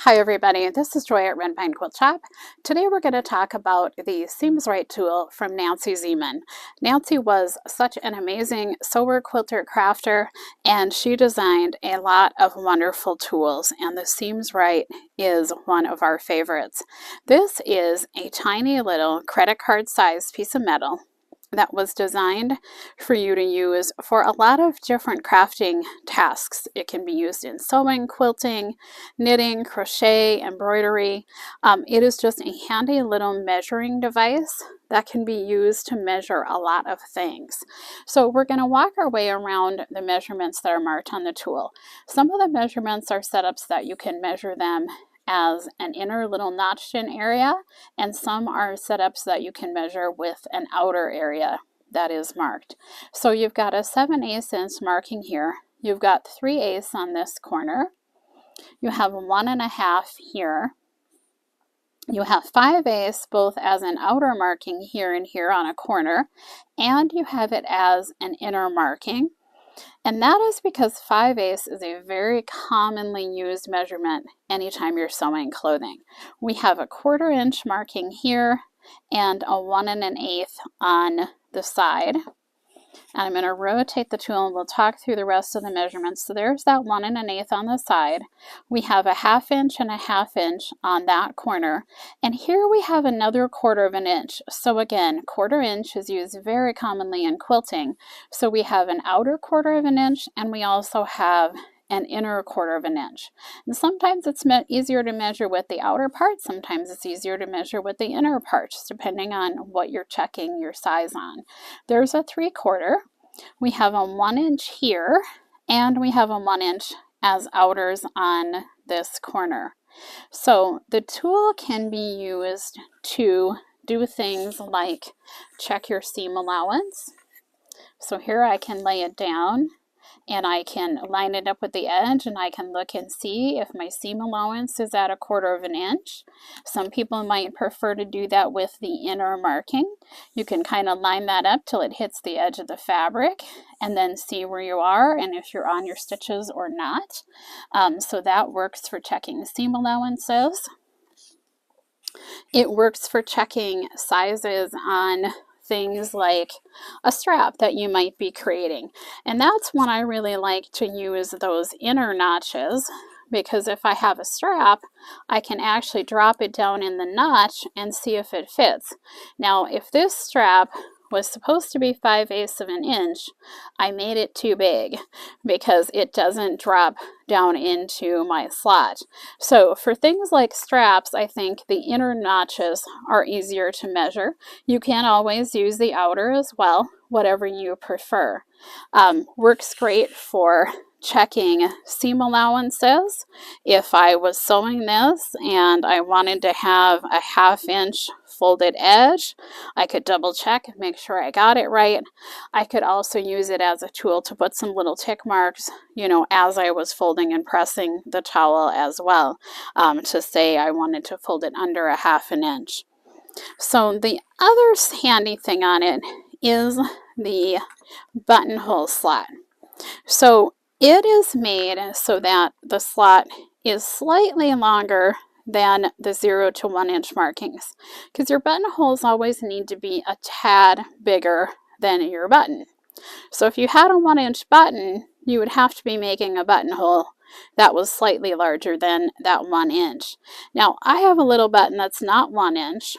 Hi everybody, this is Joy at Pine Quilt Shop. Today we're going to talk about the Seams Right tool from Nancy Zieman. Nancy was such an amazing sewer, quilter, crafter, and she designed a lot of wonderful tools, and the Seams Right is one of our favorites. This is a tiny little credit card sized piece of metal that was designed for you to use for a lot of different crafting tasks. It can be used in sewing, quilting, knitting, crochet, embroidery. It is just a handy little measuring device that can be used to measure a lot of things. So we're going to walk our way around the measurements that are marked on the tool. Some of the measurements are setups that you can measure them as an inner little notched in area, and some are setups that you can measure with an outer area that is marked. So you've got a 7/8 inch marking here. You've got 3/8 on this corner. You have 1.5 here. You have 5/8 both as an outer marking here and here on a corner, and you have it as an inner marking. And that is because 5/8 is a very commonly used measurement anytime you're sewing clothing. We have a 1/4 inch marking here and a 1 1/8 on the side. And I'm going to rotate the tool and we'll talk through the rest of the measurements. So there's that 1 1/8 on the side. We have a 1/2 inch and a 1/2 inch on that corner. And here we have another 1/4 inch. So again, 1/4 inch is used very commonly in quilting. So we have an outer 1/4 inch and we also have an inner 1/4 inch. And sometimes it's easier to measure with the outer part, sometimes it's easier to measure with the inner parts, depending on what you're checking your size on. There's a 3/4. We have a 1 inch here, and we have a 1 inch as outers on this corner. So the tool can be used to do things like check your seam allowance. So here I can lay it down and I can line it up with the edge and I can look and see if my seam allowance is at a 1/4 inch. Some people might prefer to do that with the inner marking. You can kind of line that up till it hits the edge of the fabric and then see where you are and if you're on your stitches or not. So that works for checking seam allowances. It works for checking sizes on things like a strap that you might be creating. And that's when I really like to use those inner notches, because if I have a strap, I can actually drop it down in the notch and see if it fits. Now, if this strap was supposed to be 5/8 of an inch, I made it too big because it doesn't drop down into my slot. So for things like straps, I think the inner notches are easier to measure. You can always use the outer as well, whatever you prefer. Works great for checking seam allowances. If I was sewing this and I wanted to have a 1/2 inch folded edge, I could double check and make sure I got it right. I could also use it as a tool to put some little tick marks, as I was folding and pressing the towel as well, to say I wanted to fold it under a 1/2 inch. So the other handy thing on it is the buttonhole slot. So it is made so that the slot is slightly longer than the 0 to 1 inch markings, because your buttonholes always need to be a tad bigger than your button. So if you had a 1 inch button, you would have to be making a buttonhole that was slightly larger than that 1 inch. Now I have a little button that's not 1 inch,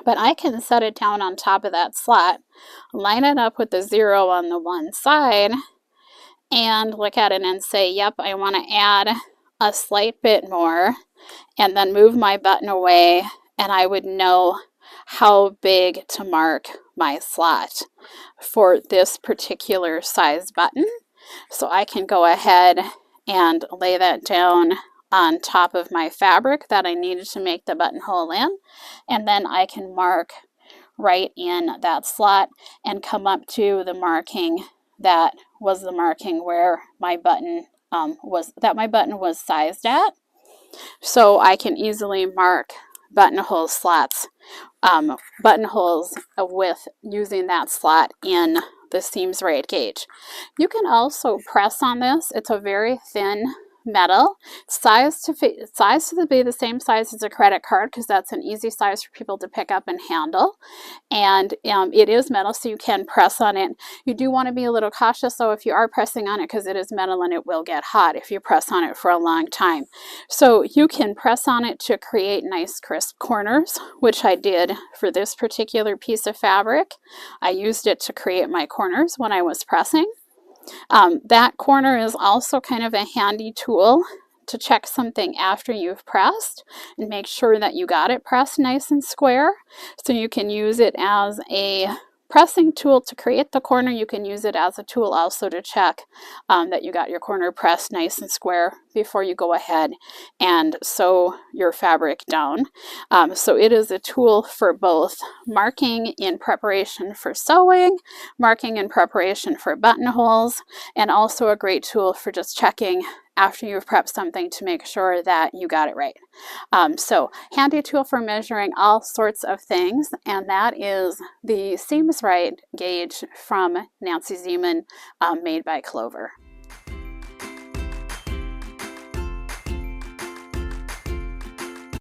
but I can set it down on top of that slot, line it up with the 0 on the one side, and look at it and say, yep, I want to add a slight bit more, and then move my button away, and I would know how big to mark my slot for this particular size button. So I can go ahead and lay that down on top of my fabric that I needed to make the buttonhole in, and then I can mark right in that slot and come up to the marking that was the marking where my button was sized at. So I can easily mark buttonhole slots, buttonholes with using that slot in the Seams Right gauge. You can also press on this. It's a very thin metal, size to be the same size as a credit card, because that's an easy size for people to pick up and handle. And it is metal, so you can press on it. You do want to be a little cautious though if you are pressing on it, because it is metal and it will get hot if you press on it for a long time. So you can press on it to create nice crisp corners, which I did for this particular piece of fabric. I used it to create my corners when I was pressing. That corner is also kind of a handy tool to check something after you've pressed and make sure that you got it pressed nice and square. So you can use it as a pressing tool to create the corner. You can use it as a tool also to check that you got your corner pressed nice and square before you go ahead and sew your fabric down. So it is a tool for both marking in preparation for sewing, marking in preparation for buttonholes, and also a great tool for just checking after you've prepped something to make sure that you got it right. So handy tool for measuring all sorts of things, and that is the Seams Right gauge from Nancy Zieman, made by Clover.